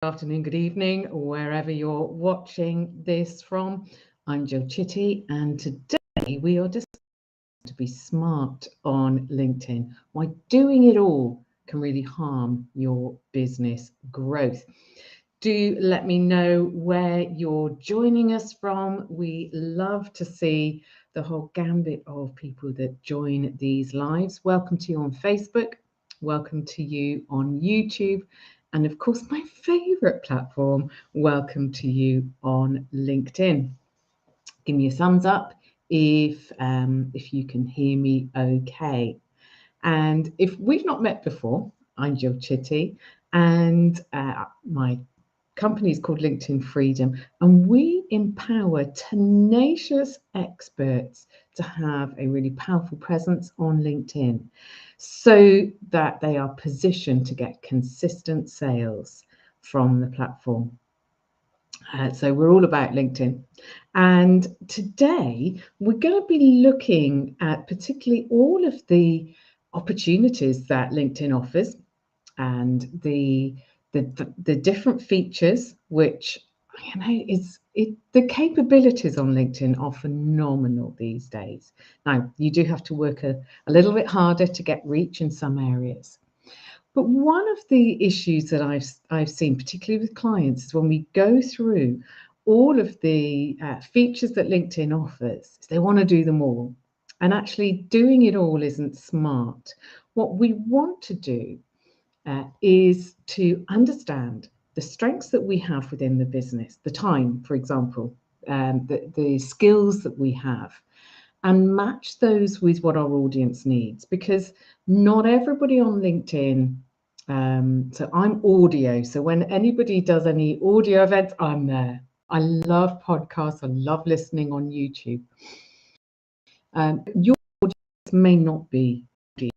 Afternoon, good evening, wherever you're watching this from. I'm Jill Chitty, and today we are discussing to be smart on LinkedIn. Why doing it all can really harm your business growth. Do let me know where you're joining us from. We love to see the whole gambit of people that join these lives. Welcome to you on Facebook. Welcome to you on YouTube. And of course, my favorite platform, welcome to you on LinkedIn. Give me a thumbs up if you can hear me okay. And if we've not met before, I'm Jill Chitty, and my company is called LinkedIn Freedom, and we empower tenacious experts to have a really powerful presence on LinkedIn so that they are positioned to get consistent sales from the platform. So we're all about LinkedIn. And today we're going to be looking at particularly all of the opportunities that LinkedIn offers and the different features which the capabilities on LinkedIn are phenomenal these days. Now you do have to work a little bit harder to get reach in some areas. But one of the issues that I've seen, particularly with clients, is when we go through all of the features that LinkedIn offers, is they want to do them all. And actually doing it all isn't smart. What we want to do is to understand the strengths that we have within the business, the time, for example, the skills that we have, and match those with what our audience needs, because not everybody on LinkedIn. So I'm audio. So when anybody does any audio events, I'm there. I love podcasts. I love listening on YouTube. Your audience may not be audio.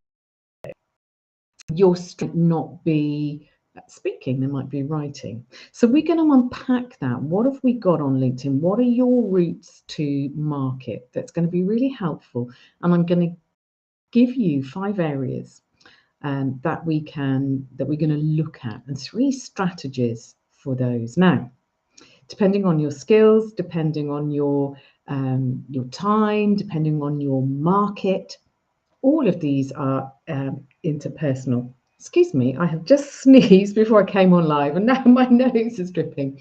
Your strength not be speaking, there might be writing. So we're going to unpack that. What have we got on LinkedIn? What are your routes to market? That's going to be really helpful. And I'm going to give you 5 areas that we're going to look at, and 3 strategies for those. Now, depending on your skills, depending on your time, depending on your market, all of these are interpersonal. Excuse me, I have just sneezed before I came on live, and now my nose is dripping.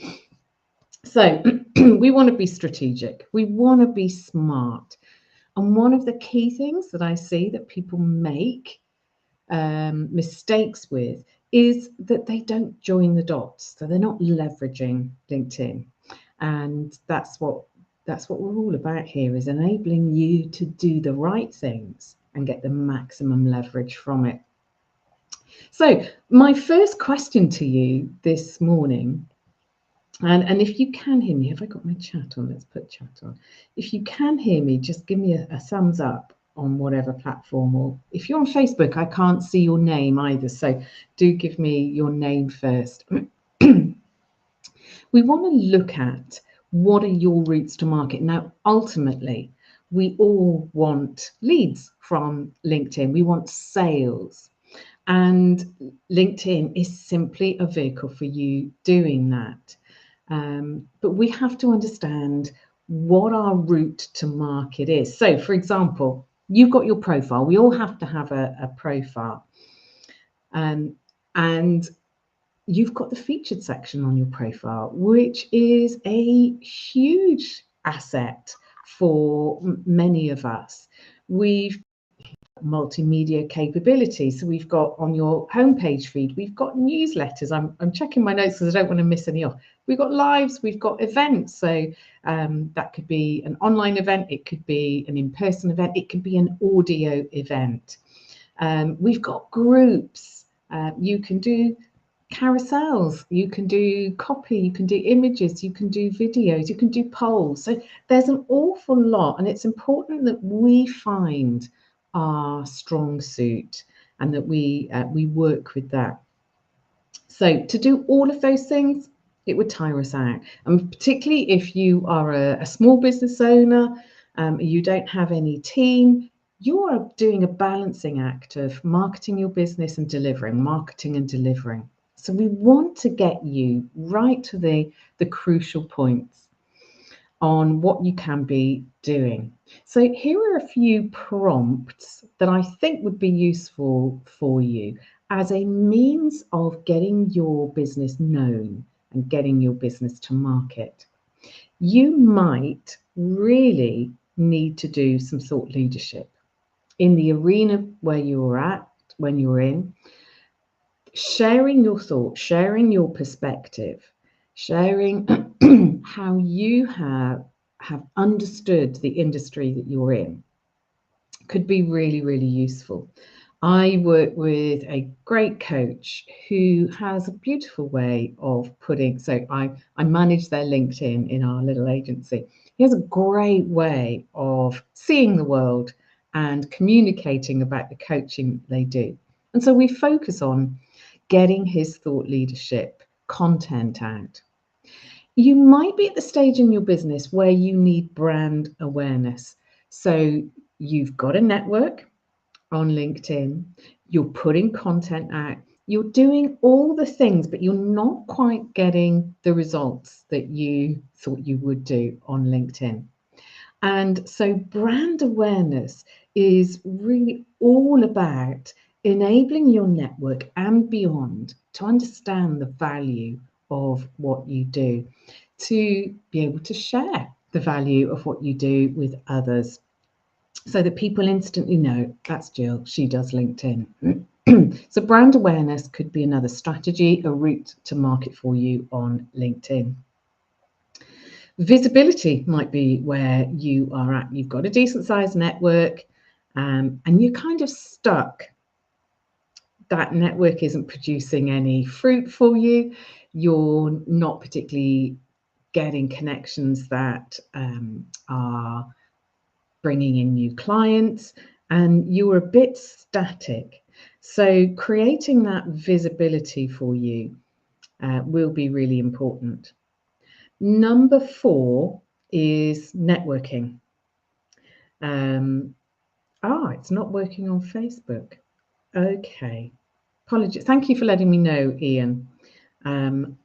So we want to be strategic. We want to be smart. And one of the key things that I see that people make mistakes with is that they don't join the dots. So they're not leveraging LinkedIn. And that's what we're all about here, is enabling you to do the right things and get the maximum leverage from it. So my first question to you this morning, and if you can hear me, have I got my chat on? Let's put chat on. If you can hear me, just give me a thumbs up on whatever platform, or if you're on Facebook, I can't see your name either. So do give me your name first. We want to look at what are your routes to market. Now, ultimately, we all want leads from LinkedIn. We want sales. And LinkedIn is simply a vehicle for you doing that. But we have to understand what our route to market is. So, for example, you've got your profile. We all have to have a profile. And you've got the featured section on your profile, which is a huge asset for many of us. We've multimedia capabilities. So we've got on your homepage feed, we've got newsletters. I'm checking my notes because I don't want to miss any off. We've got lives, we've got events. So that could be an online event, it could be an in-person event, it could be an audio event. We've got groups. You can do carousels, you can do copy, you can do images, you can do videos, you can do polls. So there's an awful lot, and it's important that we find our strong suit and that we work with that. So to do all of those things, it would tire us out, and particularly if you are a small business owner, you don't have any team, you're doing a balancing act of marketing your business and delivering, marketing and delivering. So we want to get you right to the crucial points on what you can be doing. So here are a few prompts that I think would be useful for you as a means of getting your business known and getting your business to market. You might really need to do some thought leadership in the arena where you're at, when you're in, sharing your thoughts, sharing your perspective, sharing how you have understood the industry that you're in could be really, really useful. I work with a great coach who has a beautiful way of putting, so I manage their LinkedIn in our little agency. He has a great way of seeing the world and communicating about the coaching they do. And so we focus on getting his thought leadership content out. You might be at the stage in your business where you need brand awareness. So you've got a network on LinkedIn, you're putting content out, you're doing all the things, but you're not quite getting the results that you thought you would do on LinkedIn. And so brand awareness is really all about enabling your network and beyond to understand the value of what you do, to be able to share the value of what you do with others so that people instantly know that's Jill, she does LinkedIn. So brand awareness could be another strategy, a route to market for you on LinkedIn. Visibility might be where you are at. You've got a decent sized network and you're kind of stuck. That network isn't producing any fruit for you. You're not particularly getting connections that are bringing in new clients, and you're a bit static. So creating that visibility for you will be really important. Number 4 is networking. It's not working on Facebook. Okay. Apologies. Thank you for letting me know, Ian.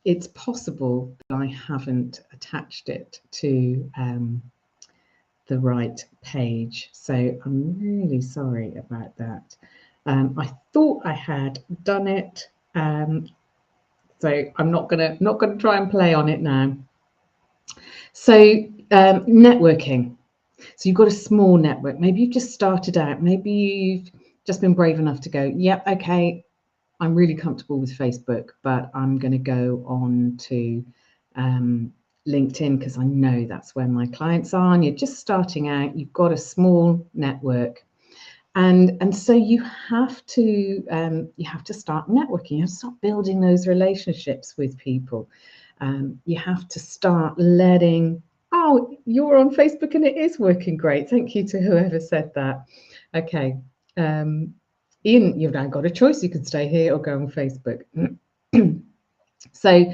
It's possible that I haven't attached it to the right page. So I'm really sorry about that. I thought I had done it. So I'm not gonna try and play on it now. So networking. So you've got a small network. Maybe you've just started out. Maybe you've just been brave enough to go, yep, okay, I'm really comfortable with Facebook, but I'm going to go on to LinkedIn because I know that's where my clients are. And you're just starting out. You've got a small network, and so you have to start networking. You have to start building those relationships with people. You have to start letting. Oh, you're on Facebook and it is working great. Thank you to whoever said that. Okay. Ian, you've now got a choice. You can stay here or go on Facebook. So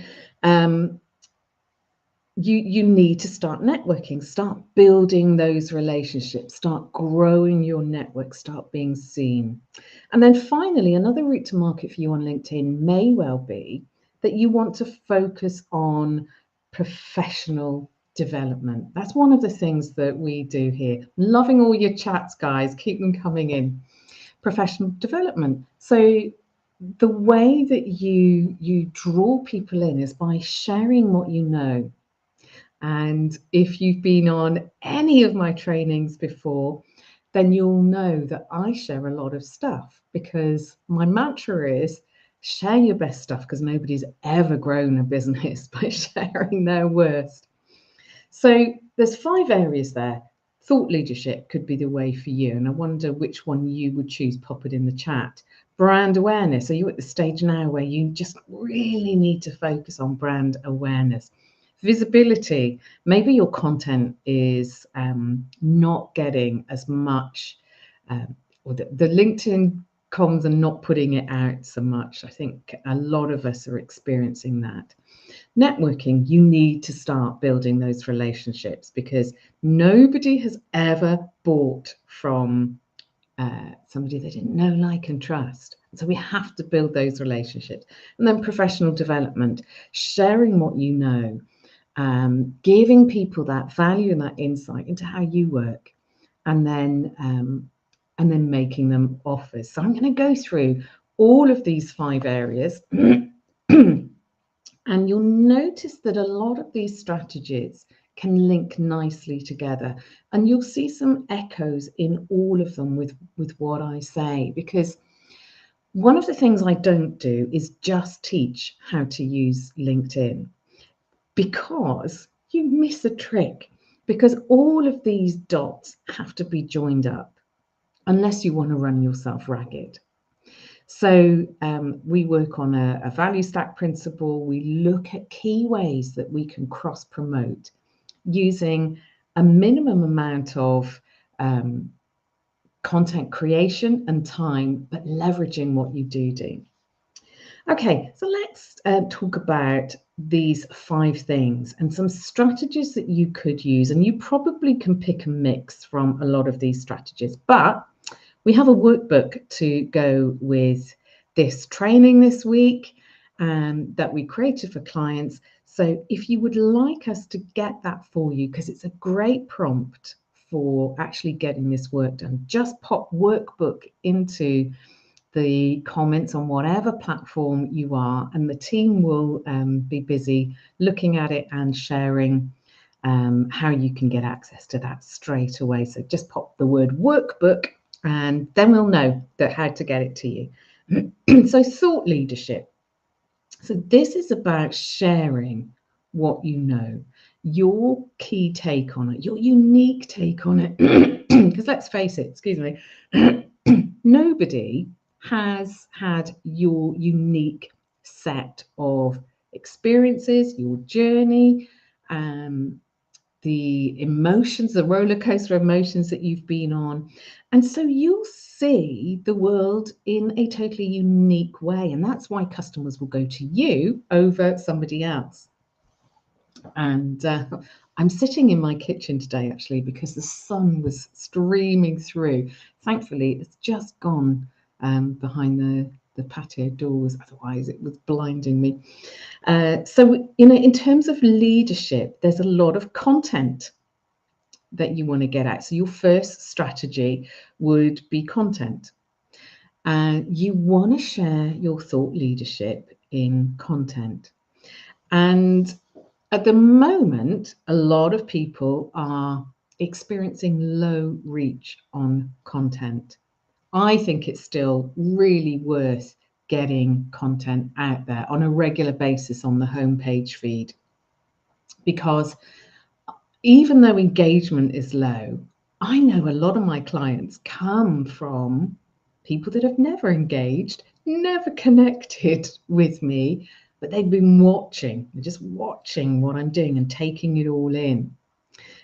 you need to start networking, start building those relationships, start growing your network, start being seen. And then finally, another route to market for you on LinkedIn may well be that you want to focus on professional development. That's one of the things that we do here. Loving all your chats, guys. Keep them coming in. Professional development. So the way that you draw people in is by sharing what you know. And if you've been on any of my trainings before, then you'll know that I share a lot of stuff because my mantra is share your best stuff because nobody's ever grown a business by sharing their worst. So there's 5 areas there. Thought leadership could be the way for you. And I wonder which one you would choose. Pop it in the chat. Brand awareness. Are you at the stage now where you just really need to focus on brand awareness? Visibility. Maybe your content is not getting as much, or the LinkedIn comms are not putting it out so much. I think a lot of us are experiencing that. Networking, you need to start building those relationships because nobody has ever bought from somebody they didn't know, like, and trust. So we have to build those relationships. And then professional development, sharing what you know, giving people that value and that insight into how you work, and then making them offers. So I'm going to go through all of these 5 areas. And you'll notice that a lot of these strategies can link nicely together. And you'll see some echoes in all of them with what I say, because one of the things I don't do is just teach how to use LinkedIn, because you miss a trick, because all of these dots have to be joined up unless you want to run yourself ragged. So we work on a value stack principle. We look at key ways that we can cross promote using a minimum amount of content creation and time, but leveraging what you do. Okay, so let's talk about these 5 things and some strategies that you could use. And you probably can pick a mix from a lot of these strategies, but we have a workbook to go with this training this week that we created for clients. So if you would like us to get that for you, because it's a great prompt for actually getting this work done, just pop workbook into the comments on whatever platform you are, and the team will be busy looking at it and sharing how you can get access to that straight away. So just pop the word workbook and then we'll know how to get it to you. So thought leadership. So this is about sharing what you know, your key take on it, your unique take on it. Because let's face it, excuse me, nobody has had your unique set of experiences, your journey, the emotions, the roller coaster emotions that you've been on. And so you'll see the world in a totally unique way. And that's why customers will go to you over somebody else. And I'm sitting in my kitchen today, actually, because the sun was streaming through. Thankfully, it's just gone behind the patio doors. Otherwise, it was blinding me. So, in terms of leadership, there's a lot of content that you want to get at. So your first strategy would be content. And you want to share your thought leadership in content. And at the moment, a lot of people are experiencing low reach on content. I think it's still really worth getting content out there on a regular basis on the homepage feed, because even though engagement is low, I know a lot of my clients come from people that have never engaged, never connected with me, but they've been watching, just watching what I'm doing and taking it all in.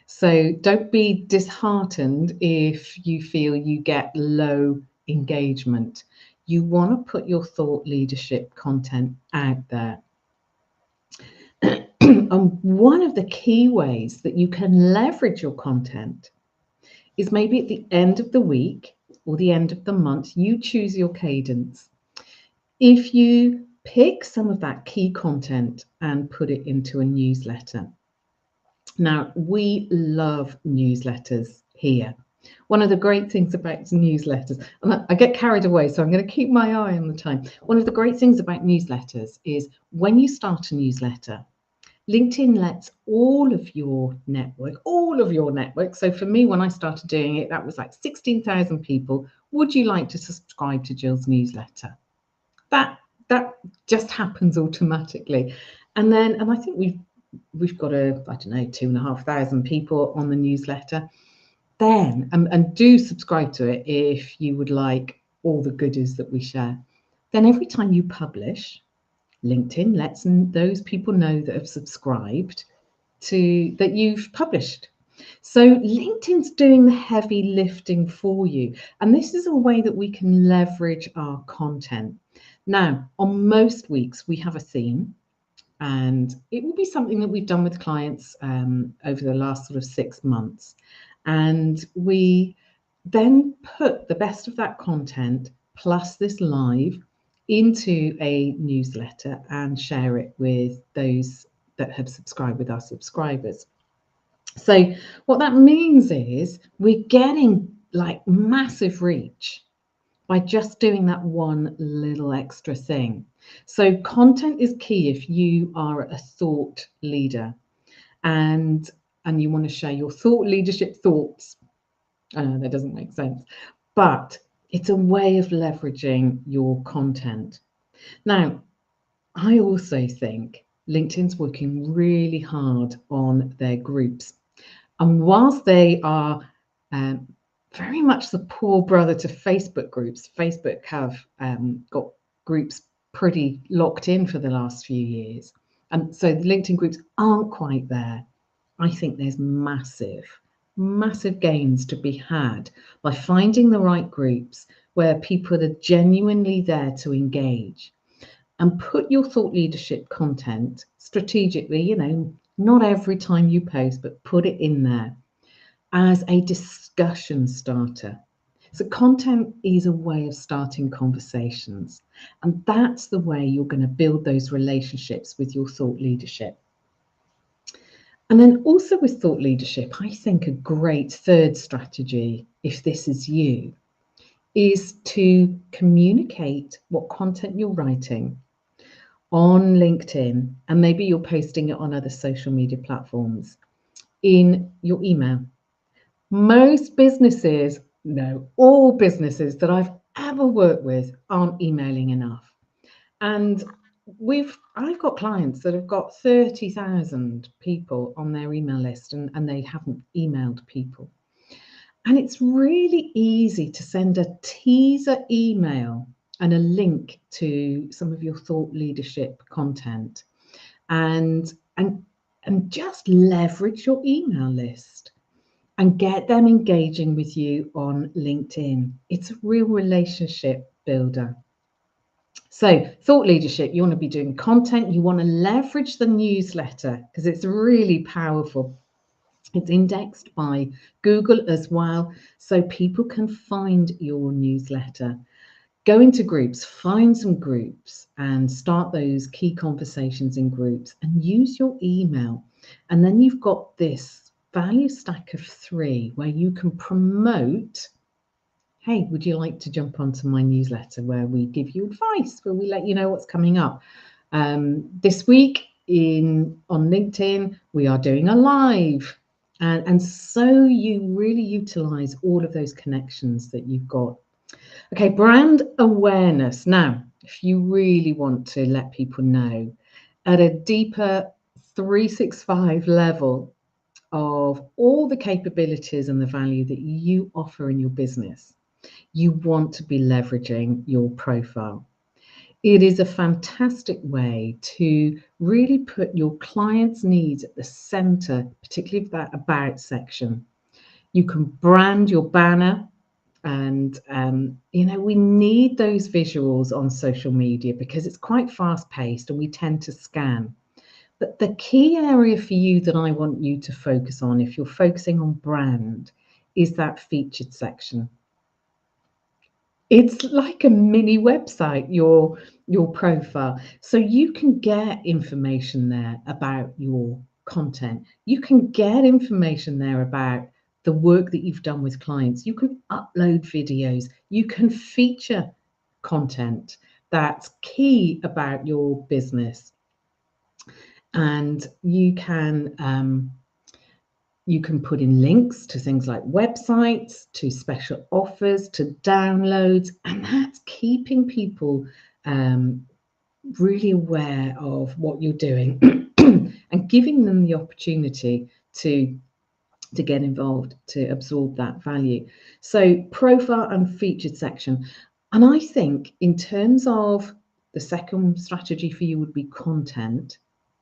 So don't be disheartened if you feel you get low engagement. You want to put your thought leadership content out there. And one of the key ways that you can leverage your content is maybe at the end of the week or the end of the month, you choose your cadence. If you pick some of that key content and put it into a newsletter. Now, we love newsletters here. One of the great things about newsletters, and I get carried away, so I'm going to keep my eye on the time. One of the great things about newsletters is when you start a newsletter, LinkedIn lets all of your network. So for me, when I started doing it, that was like 16,000 people. Would you like to subscribe to Jill's newsletter? That just happens automatically. And I think we've got I don't know, 2,500 people on the newsletter. Then, and do subscribe to it if you would like all the goodies that we share. Then every time you publish, LinkedIn lets those people know that have subscribed to that you've published. So LinkedIn's doing the heavy lifting for you. And this is a way that we can leverage our content. Now, on most weeks, we have a theme, and it will be something that we've done with clients over the last sort of 6 months. And we then put the best of that content plus this live into a newsletter and share it with those that have subscribed with our subscribers. So what that means is we're getting like massive reach by just doing that one little extra thing. So content is key if you are a thought leader and you want to share your thought leadership thoughts. I know that doesn't make sense, but it's a way of leveraging your content. Now, I also think LinkedIn's working really hard on their groups. And whilst they are very much the poor brother to Facebook groups, Facebook have got groups pretty locked in for the last few years. And so the LinkedIn groups aren't quite there. I think there's massive gains to be had by finding the right groups where people are genuinely there to engage. And put your thought leadership content strategically, you know, not every time you post, but put it in there as a discussion starter. So content is a way of starting conversations, and that's the way you're going to build those relationships with your thought leadership. And then also with thought leadership, I think a great third strategy, if this is you, is to communicate what content you're writing on LinkedIn, and maybe you're posting it on other social media platforms, in your email. Most businesses, no, all businesses that I've ever worked with aren't emailing enough. And I've got clients that have got 30,000 people on their email list and they haven't emailed people. And it's really easy to send a teaser email and a link to some of your thought leadership content and just leverage your email list and get them engaging with you on LinkedIn. It's a real relationship builder. So thought leadership, you want to be doing content, you want to leverage the newsletter because it's really powerful. It's indexed by Google as well, so people can find your newsletter. Go into groups, find some groups and start those key conversations in groups and use your email. And then you've got this value stack of 3 where you can promote, hey, would you like to jump onto my newsletter where we give you advice, where we let you know what's coming up. This week on LinkedIn, we are doing a live. And so you really utilize all of those connections that you've got. Okay, brand awareness. Now, if you really want to let people know at a deeper 365 level of all the capabilities and the value that you offer in your business, you want to be leveraging your profile. It is a fantastic way to really put your clients' needs at the center, particularly that about section. You can brand your banner. And, you know, we need those visuals on social media because it's quite fast paced and we tend to scan. But the key area for you that I want you to focus on, if you're focusing on brand, is that featured section. It's like a mini website, your profile. So you can get information there about your content. You can get information there about the work that you've done with clients. You can upload videos. You can feature content that's key about your business. And you can put in links to things like websites, to special offers, to downloads, and that's keeping people really aware of what you're doing and giving them the opportunity to get involved, to absorb that value. So profile and featured section. And I think in terms of the second strategy for you would be content,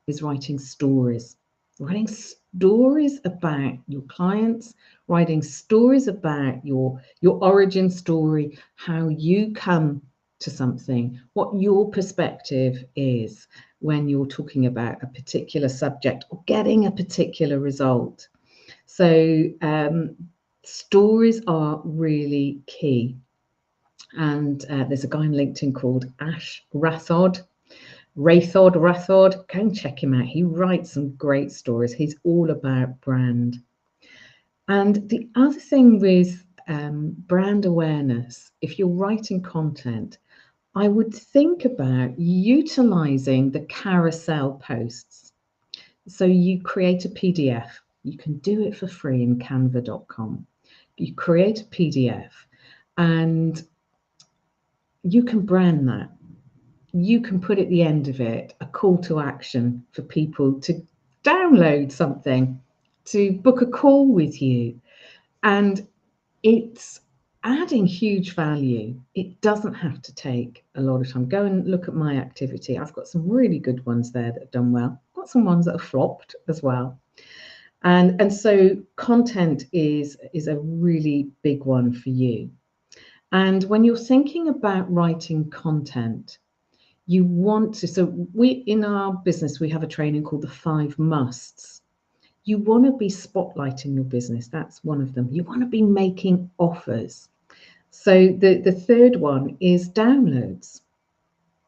is writing stories. Writing stories about your clients, writing stories about your origin story, how you come to something, what your perspective is when you're talking about a particular subject or getting a particular result. So stories are really key. And there's a guy on LinkedIn called Ash Rathod. Go and check him out. He writes some great stories. He's all about brand. And the other thing with brand awareness, if you're writing content, I would think about utilizing the carousel posts. So you create a PDF. You can do it for free in canva.com. You create a PDF and you can brand that. You can put at the end of it a call to action for people to download something, to book a call with you. And it's adding huge value. It doesn't have to take a lot of time. Go and look at my activity. I've got some really good ones there that have done well. I've got some ones that have flopped as well. And so content is a really big one for you. And when you're thinking about writing content, you want to, so we in our business, we have a training called the 5 musts. You want to be spotlighting your business. That's one of them. You want to be making offers. So the third one is downloads.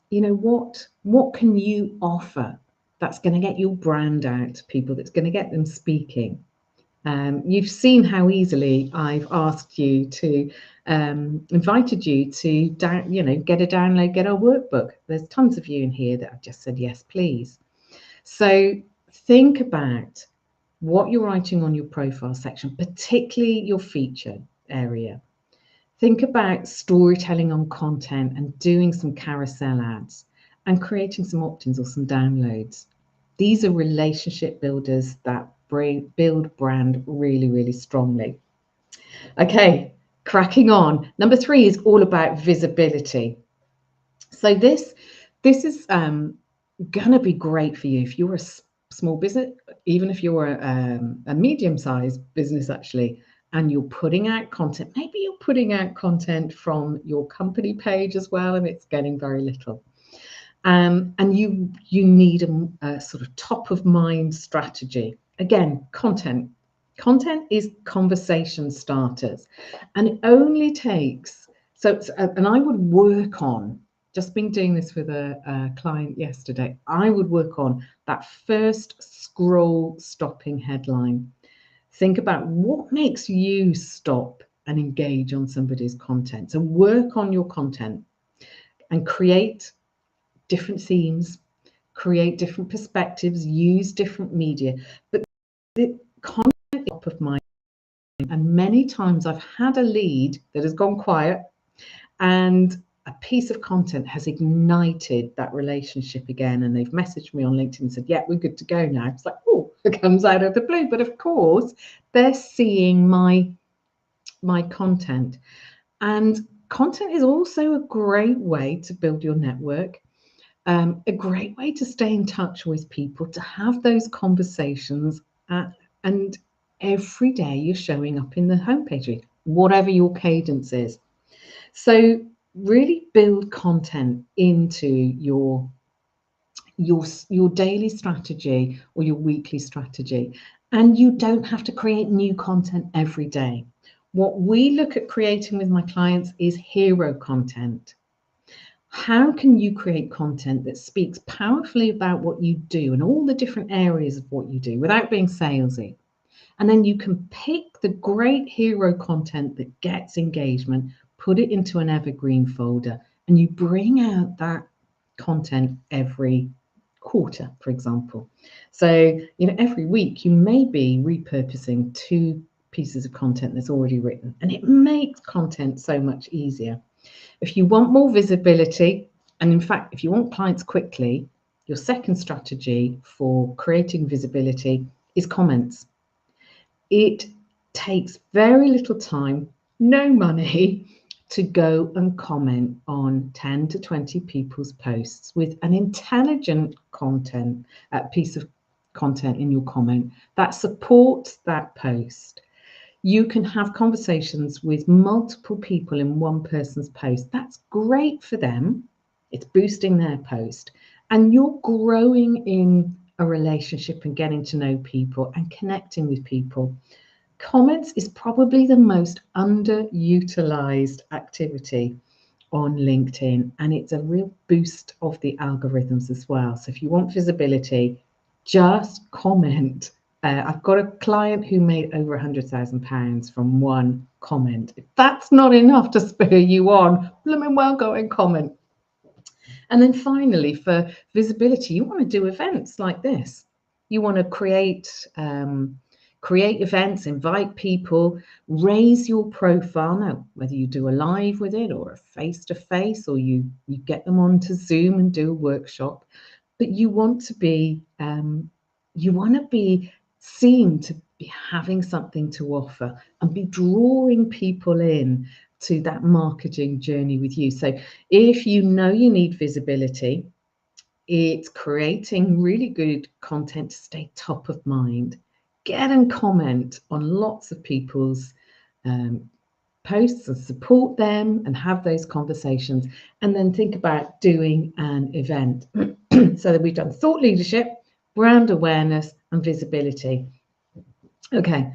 You know, what can you offer that's going to get your brand out to people, that's going to get them speaking? You've seen how easily I've asked you to, invited you to, get a download, get our workbook. There's tons of you in here that have just said, yes, please. So think about what you're writing on your profile section, particularly your feature area. Think about storytelling on content and doing some carousel ads and creating some opt-ins or some downloads. These are relationship builders that build brand really, really strongly. Okay, cracking on. Number 3 is all about visibility. So this is going to be great for you if you're a small business, even if you're a medium-sized business actually, and you're putting out content. Maybe you're putting out content from your company page as well, and it's getting very little. And you need a sort of top of mind strategy. Again, content. Content is conversation starters, and it only takes, and I would work on, just been doing this with a client yesterday, I would work on that first scroll stopping headline. Think about what makes you stop and engage on somebody's content. So work on your content and create different themes, create different perspectives, use different media. But the content is top of mind. And many times I've had a lead that has gone quiet and a piece of content has ignited that relationship again. And they've messaged me on LinkedIn and said, yeah, we're good to go now. It's like, oh, it comes out of the blue. But of course, they're seeing my content. And content is also a great way to build your network. A great way to stay in touch with people, to have those conversations, and every day you're showing up in the homepage, whatever your cadence is. So really build content into your daily strategy or your weekly strategy, and you don't have to create new content every day. What we look at creating with my clients is hero content. How can you create content that speaks powerfully about what you do and all the different areas of what you do without being salesy? And then you can pick the great hero content that gets engagement, put it into an evergreen folder, and you bring out that content every quarter, for example. So, every week you may be repurposing 2 pieces of content that's already written, and it makes content so much easier. If you want more visibility, and in fact, if you want clients quickly, your second strategy for creating visibility is comments. It takes very little time, no money, to go and comment on 10 to 20 people's posts with an intelligent piece of content in your comment that supports that post. You can have conversations with multiple people in one person's post. That's great for them. It's boosting their post. And you're growing in a relationship and getting to know people and connecting with people. Comments is probably the most underutilized activity on LinkedIn, and it's a real boost of the algorithms as well. So if you want visibility, just comment. I've got a client who made over £100,000 from one comment. If that's not enough to spur you on, blooming well go and comment. And then finally, for visibility, you want to do events like this. You want to create events, invite people, raise your profile. Now, whether you do a live with it or a face-to-face, or you get them onto Zoom and do a workshop, but you want to be seen to be having something to offer and be drawing people in to that marketing journey with you. So if you know you need visibility, it's creating really good content to stay top of mind. Get and comment on lots of people's posts and support them and have those conversations, and then think about doing an event. So that we've done thought leadership, brand awareness, and visibility. Okay,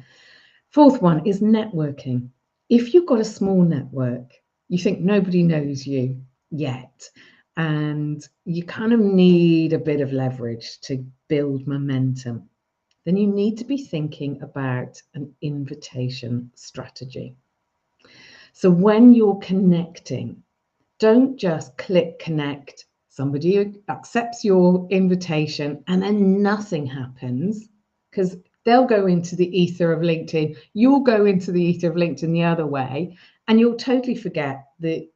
fourth one is networking. If you've got a small network, you think nobody knows you yet, and you kind of need a bit of leverage to build momentum, then you need to be thinking about an invitation strategy. So when you're connecting, don't just click connect. Somebody accepts your invitation and then nothing happens, because they'll go into the ether of LinkedIn. You'll go into the ether of LinkedIn the other way, and you'll totally forget that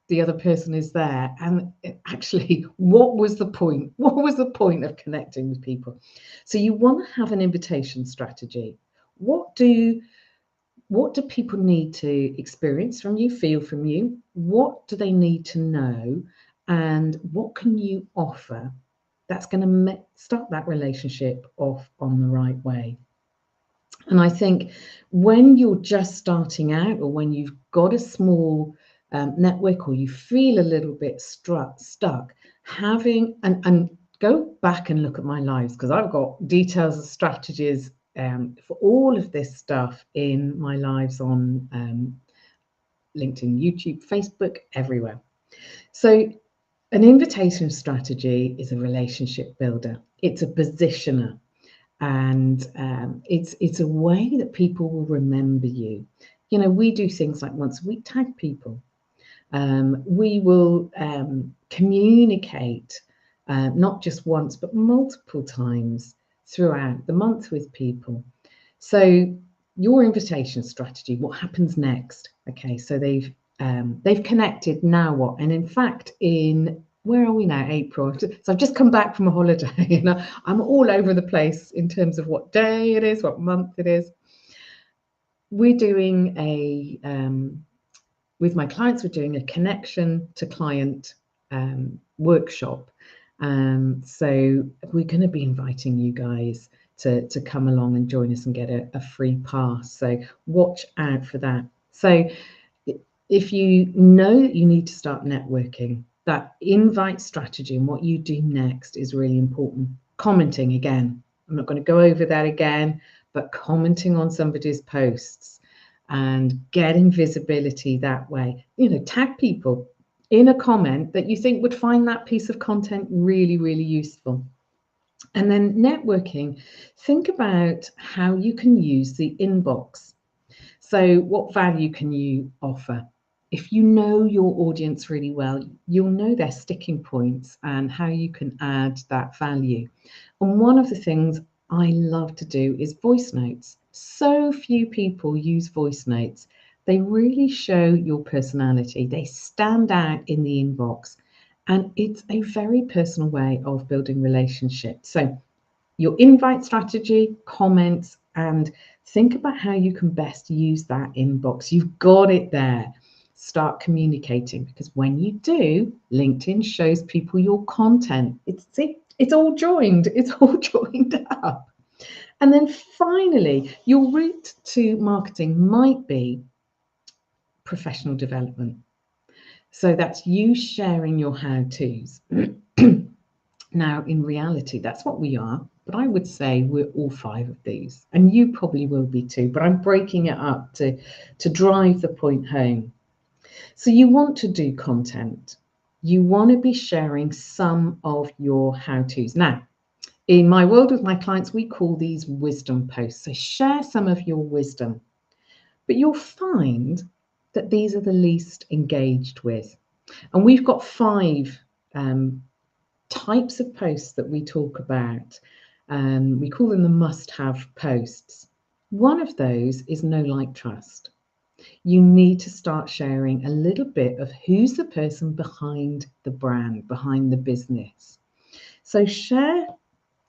the other person is there. And actually, what was the point? What was the point of connecting with people? So you want to have an invitation strategy. What do people need to experience from you, feel from you? What do they need to know? And what can you offer that's going to start that relationship off on the right way? And I think when you're just starting out, or when you've got a small network, or you feel a little bit stuck, having and go back and look at my lives, because I've got details of strategies for all of this stuff in my lives on LinkedIn, YouTube, Facebook, everywhere. So an invitation strategy is a relationship builder. It's a positioner, and it's a way that people will remember you. You know, we do things like once a week tag people. We will communicate not just once, but multiple times throughout the month with people. So your invitation strategy, what happens next? Okay, so they've connected, now what? And in fact, where are we now? April. So I've just come back from a holiday, and I'm all over the place in terms of what day it is, what month it is. We're doing with my clients, we're doing a connection to client workshop. So we're going to be inviting you guys to come along and join us and get a free pass. So watch out for that. So if you know that you need to start networking, that invite strategy and what you do next is really important. Commenting again. I'm not going to go over that again, but commenting on somebody's posts and getting visibility that way. You know, tag people in a comment that you think would find that piece of content really, really useful. And then networking, think about how you can use the inbox. So what value can you offer? If you know your audience really well, you'll know their sticking points and how you can add that value. And one of the things I love to do is voice notes. So few people use voice notes. They really show your personality. They stand out in the inbox, and it's a very personal way of building relationships. So your invite strategy, comments, and think about how you can best use that inbox. You've got it there. Start communicating, because when you do, LinkedIn shows people your content. It's all joined. It's all joined up. And then finally, your route to marketing might be professional development. So that's you sharing your how-tos. Now, in reality, that's what we are. But I would say we're all 5 of these, and you probably will be too. But I'm breaking it up to drive the point home. So you want to do content. You want to be sharing some of your how-tos. Now, in my world with my clients, we call these wisdom posts. So share some of your wisdom. But you'll find that these are the least engaged with. And we've got 5 types of posts that we talk about. We call them the must-have posts. One of those is know, like, trust. You need to start sharing a little bit of who's the person behind the brand, behind the business. So share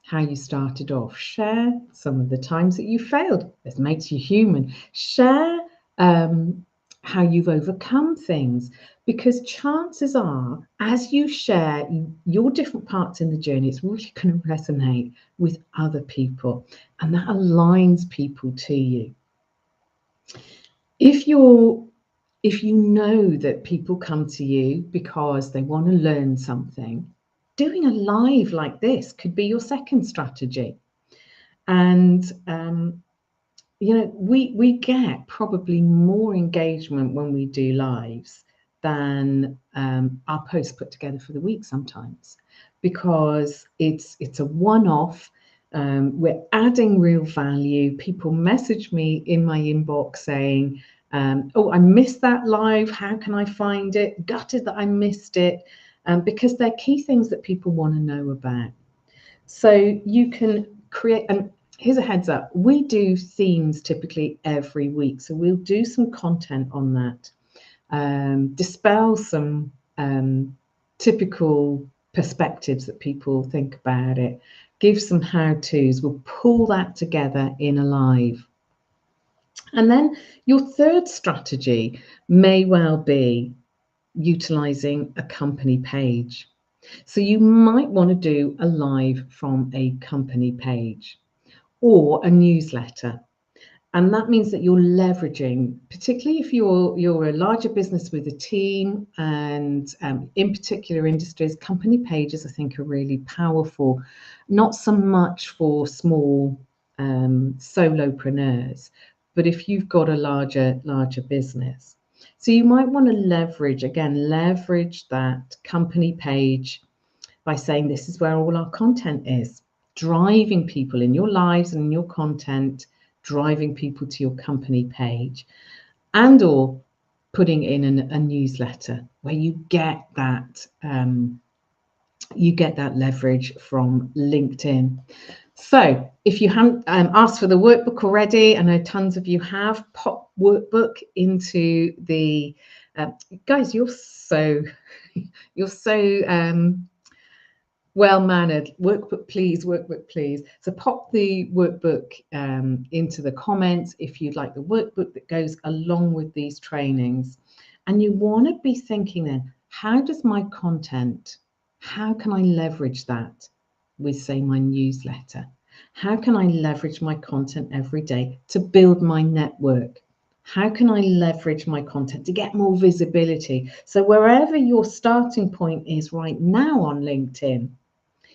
how you started off. Share some of the times that you failed. This makes you human. Share how you've overcome things, because chances are, as you share your different parts in the journey, it's really going to resonate with other people, and that aligns people to you. If you know that people come to you because they want to learn something, doing a live like this could be your second strategy. And we get probably more engagement when we do lives than our posts put together for the week sometimes, because it's a one-off. We're adding real value. People message me in my inbox saying, oh, I missed that live. How can I find it? Gutted that I missed it, because they're key things that people want to know about. So you can create, and here's a heads up, we do themes typically every week. So we'll do some content on that, dispel some typical perspectives that people think about it, give some how-tos. We'll pull that together in a live. And then your third strategy may well be utilizing a company page. So you might want to do a live from a company page or a newsletter. And that means that you're leveraging, particularly if you're a larger business with a team, and in particular industries, company pages, I think, are really powerful. Not so much for small solopreneurs, but if you've got a larger business. So you might want to leverage that company page by saying this is where all our content is, driving people in your lives and in your content, driving people to your company page, and or putting in a newsletter where you get that leverage from LinkedIn. So if you haven't asked for the workbook already, I know tons of you have, pop workbook into the guys, you're so well-mannered. Workbook, please, workbook, please. So pop the workbook into the comments if you'd like the workbook that goes along with these trainings. And you want to be thinking then, how does my content, how can I leverage that with, say, my newsletter? How can I leverage my content every day to build my network? How can I leverage my content to get more visibility? So wherever your starting point is right now on LinkedIn,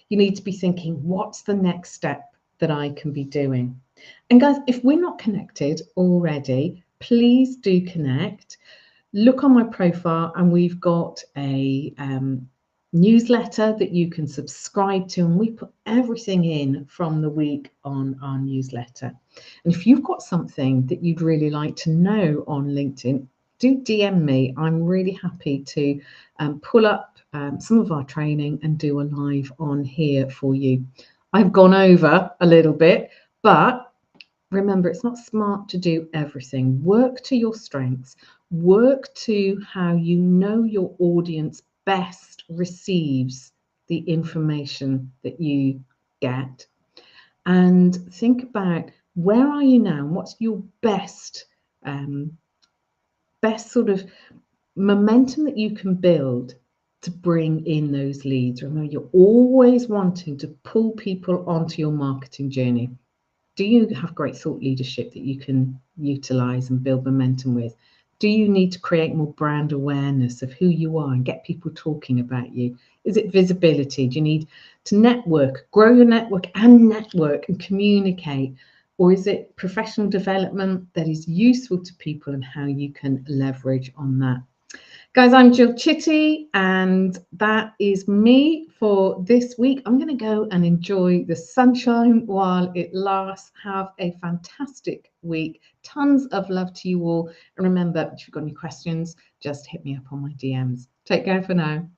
you need to be thinking, what's the next step that I can be doing? And guys, if we're not connected already, please do connect. Look on my profile, and we've got a newsletter that you can subscribe to, and we put everything in from the week on our newsletter. And if you've got something that you'd really like to know on LinkedIn, do DM me. I'm really happy to pull up some of our training and do a live on here for you. I've gone over a little bit, but remember, it's not smart to do everything. Work to your strengths. Work to how you know your audience best receives the information that you get. And think about, where are you now? What's your best sort of momentum that you can build to bring in those leads? Remember, you're always wanting to pull people onto your marketing journey. Do you have great thought leadership that you can utilize and build momentum with? Do you need to create more brand awareness of who you are and get people talking about you? Is it visibility? Do you need to network, grow your network and communicate? Or is it professional development that is useful to people and how you can leverage on that? Guys, I'm Jill Chitty, and that is me for this week. I'm going to go and enjoy the sunshine while it lasts. Have a fantastic week. Tons of love to you all. And remember, if you've got any questions, just hit me up on my DMs. Take care for now.